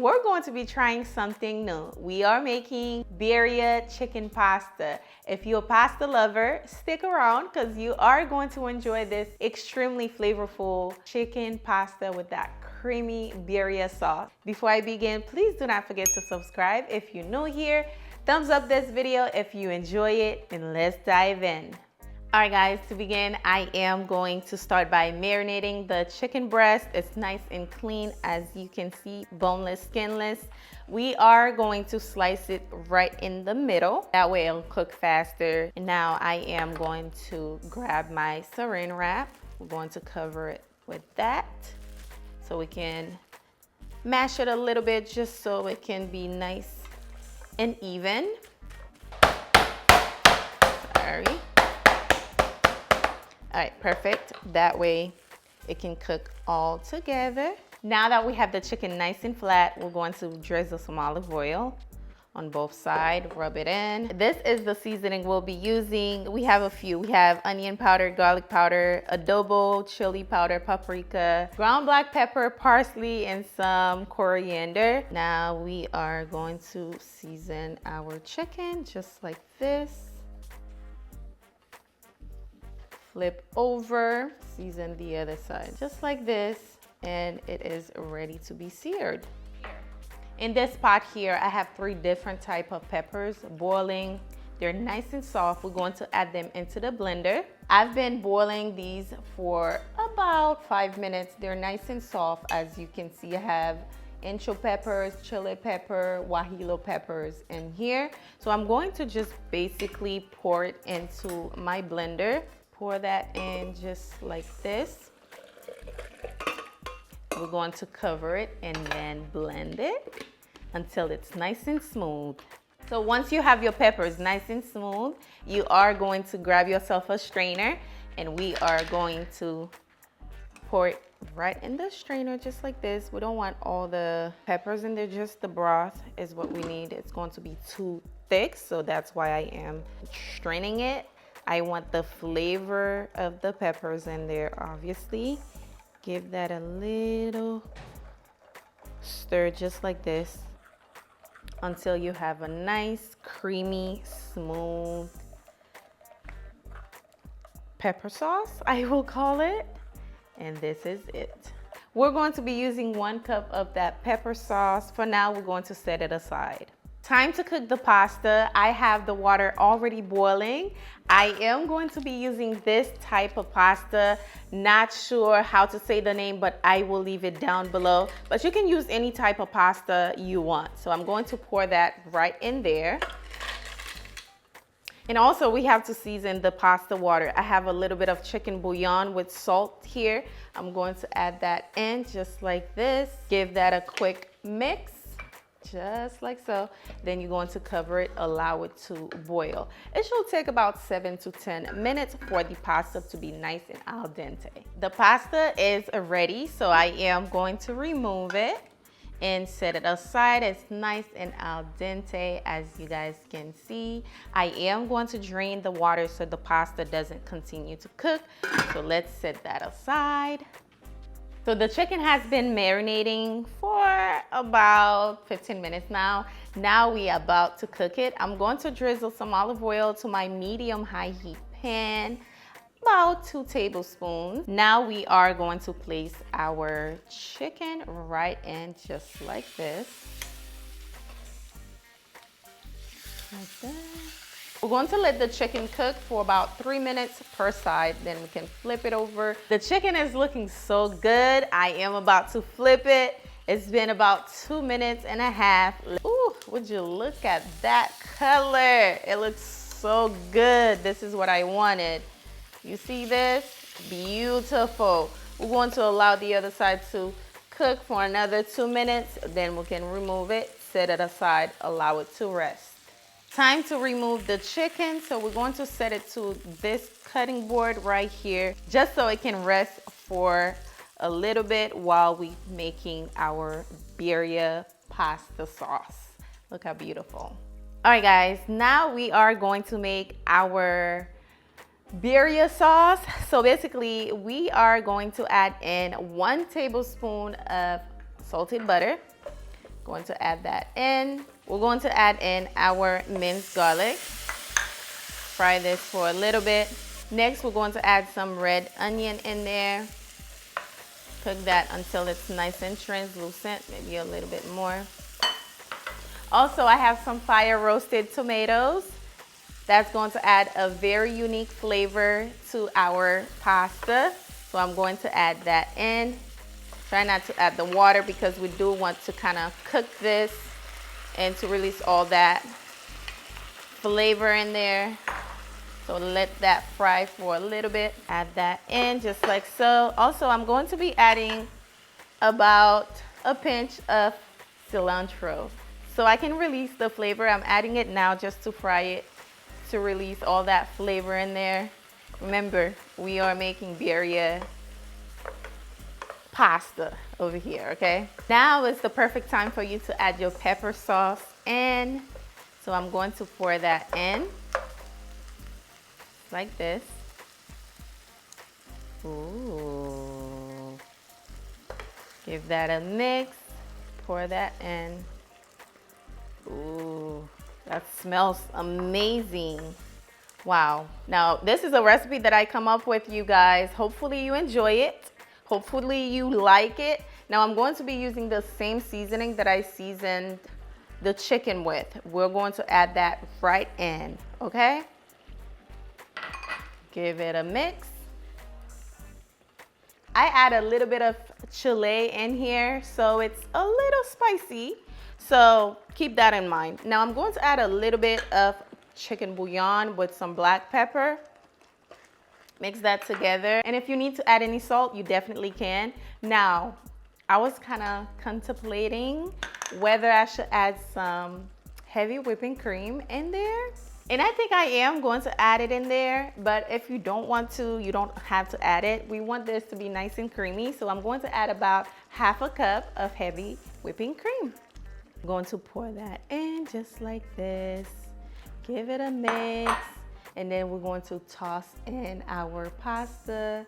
we're going to be trying something new. We are making birria chicken pasta. If you're a pasta lover, stick around because you are going to enjoy this extremely flavorful chicken pasta with that creamy birria sauce. Before I begin, please do not forget to subscribe if you're new here. Thumbs up this video if you enjoy it, and let's dive in. All right guys, to begin, I am going to start by marinating the chicken breast. It's nice and clean, as you can see, boneless, skinless. We are going to slice it right in the middle. That way it'll cook faster. And now I am going to grab my saran wrap. We're going to cover it with that so we can mash it a little bit just so it can be nice and even. Sorry. All right, perfect. That way it can cook all together. Now that we have the chicken nice and flat, we're going to drizzle some olive oil on both sides, rub it in. This is the seasoning we'll be using. We have a few. We have onion powder, garlic powder, adobo, chili powder, paprika, ground black pepper, parsley, and some coriander. Now we are going to season our chicken just like this. Flip over, season the other side, just like this, and it is ready to be seared. In this pot here, I have 3 different types of peppers boiling. They're nice and soft. We're going to add them into the blender. I've been boiling these for about 5 minutes. They're nice and soft. As you can see, I have ancho peppers, chile pepper, guajillo peppers in here. So I'm going to just basically pour it into my blender. Pour that in just like this. We're going to cover it and then blend it until it's nice and smooth. So once you have your peppers nice and smooth, you are going to grab yourself a strainer, and we are going to pour it right in the strainer just like this. We don't want all the peppers in there, just the broth is what we need. It's going to be too thick, so that's why I am straining it. I want the flavor of the peppers in there, obviously. Give that a little stir just like this until you have a nice, creamy, smooth pepper sauce, I will call it. And this is it. We're going to be using 1 cup of that pepper sauce. For now, we're going to set it aside. Time to cook the pasta. I have the water already boiling. I am going to be using this type of pasta. Not sure how to say the name, but I will leave it down below. But you can use any type of pasta you want. So I'm going to pour that right in there. And also we have to season the pasta water. I have a little bit of chicken bouillon with salt here. I'm going to add that in just like this. Give that a quick mix. Just like so. Then you're going to cover it, allow it to boil. It should take about 7 to 10 minutes for the pasta to be nice and al dente. The pasta is ready, so I am going to remove it and set it aside. It's nice and al dente, as you guys can see. I am going to drain the water so the pasta doesn't continue to cook. So let's set that aside. So the chicken has been marinating for about 15 minutes now. Now we are about to cook it. I'm going to drizzle some olive oil to my medium-high heat pan, about 2 tablespoons. Now we are going to place our chicken right in just like this. Like that. We're going to let the chicken cook for about 3 minutes per side, then we can flip it over. The chicken is looking so good. I am about to flip it. It's been about 2.5 minutes. Ooh, would you look at that color? It looks so good. This is what I wanted. You see this? Beautiful. We're going to allow the other side to cook for another 2 minutes. Then we can remove it, set it aside, allow it to rest. Time to remove the chicken, so we're going to set it to this cutting board right here, just so it can rest for a little bit while we're making our birria pasta sauce. Look how beautiful. All right guys, now we are going to make our birria sauce. So basically we are going to add in 1 tablespoon of salted butter, Going to add that in. We're going to add in our minced garlic. Fry this for a little bit. Next, we're going to add some red onion in there. Cook that until it's nice and translucent, maybe a little bit more. Also, I have some fire roasted tomatoes. That's going to add a very unique flavor to our pasta. So I'm going to add that in. Try not to add the water because we do want to kind of cook this and to release all that flavor in there. So let that fry for a little bit. Add that in just like so. Also, I'm going to be adding about a pinch of cilantro so I can release the flavor. I'm adding it now just to fry it, to release all that flavor in there. Remember, we are making birria pasta over here, okay? Now is the perfect time for you to add your pepper sauce in. So I'm going to pour that in like this. Ooh. Give that a mix. Pour that in. Ooh, that smells amazing. Wow. Now, this is a recipe that I come up with, you guys. Hopefully you enjoy it. Hopefully you like it. Now, I'm going to be using the same seasoning that I seasoned the chicken with. We're going to add that right in, okay? Give it a mix. I add a little bit of chile in here, so it's a little spicy. So keep that in mind. Now I'm going to add a little bit of chicken bouillon with some black pepper. Mix that together. And if you need to add any salt, you definitely can. Now, I was kind of contemplating whether I should add some heavy whipping cream in there. And I think I am going to add it in there, but if you don't want to, you don't have to add it. We want this to be nice and creamy, so I'm going to add about half a cup of heavy whipping cream. I'm going to pour that in just like this. Give it a mix, and then we're going to toss in our pasta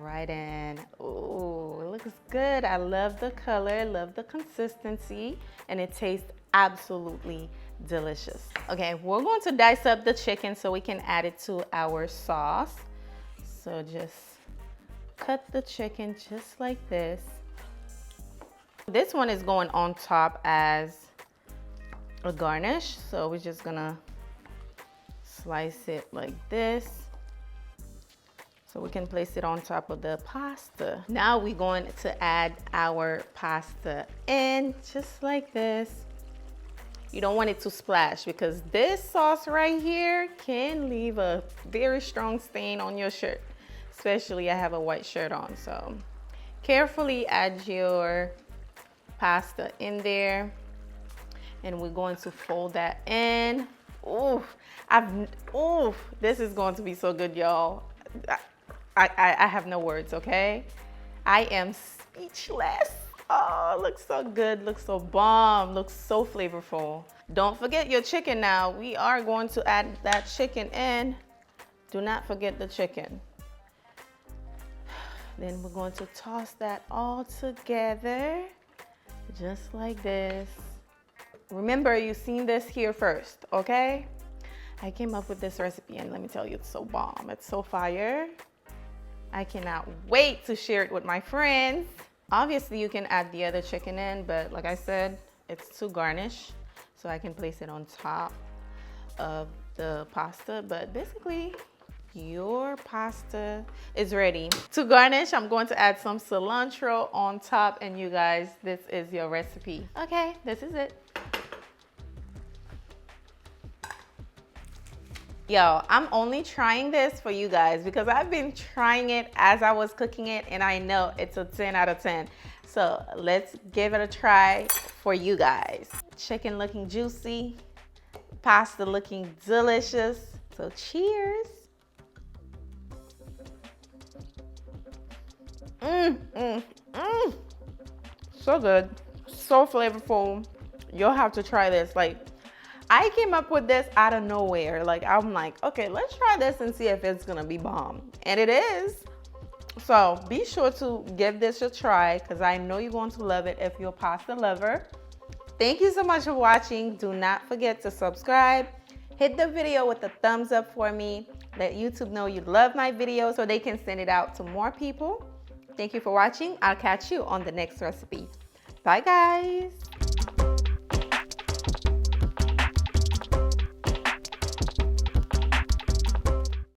right in. Oh, it looks good. I love the color, love the consistency, and it tastes absolutely delicious. Okay, we're going to dice up the chicken so we can add it to our sauce. So just cut the chicken just like this. This one is going on top as a garnish, so we're just gonna slice it like this so we can place it on top of the pasta. Now we're going to add our pasta in just like this. You don't want it to splash because this sauce right here can leave a very strong stain on your shirt, especially I have a white shirt on. So carefully add your pasta in there, and we're going to fold that in. This is going to be so good, y'all. I have no words, okay? I am speechless. Oh, looks so good, looks so bomb, looks so flavorful. Don't forget your chicken now. We are going to add that chicken in. Do not forget the chicken. Then we're going to toss that all together, just like this. Remember, you've seen this here first, okay? I came up with this recipe, and let me tell you, it's so bomb. It's so fire. I cannot wait to share it with my friends. Obviously, you can add the other chicken in, but like I said, it's to garnish, so I can place it on top of the pasta. But basically, your pasta is ready. To garnish, I'm going to add some cilantro on top, and you guys, this is your recipe. Okay, this is it. Yo, I'm only trying this for you guys because I've been trying it as I was cooking it, and I know it's a 10 out of 10. So let's give it a try for you guys. Chicken looking juicy, pasta looking delicious. So cheers. So good, so flavorful. You'll have to try this. Like, I came up with this out of nowhere. Like, I'm like, okay, let's try this and see if it's gonna be bomb. And it is. So be sure to give this a try because I know you're going to love it if you're a pasta lover. Thank you so much for watching. Do not forget to subscribe. Hit the video with a thumbs up for me. Let YouTube know you love my video so they can send it out to more people. Thank you for watching. I'll catch you on the next recipe. Bye, guys.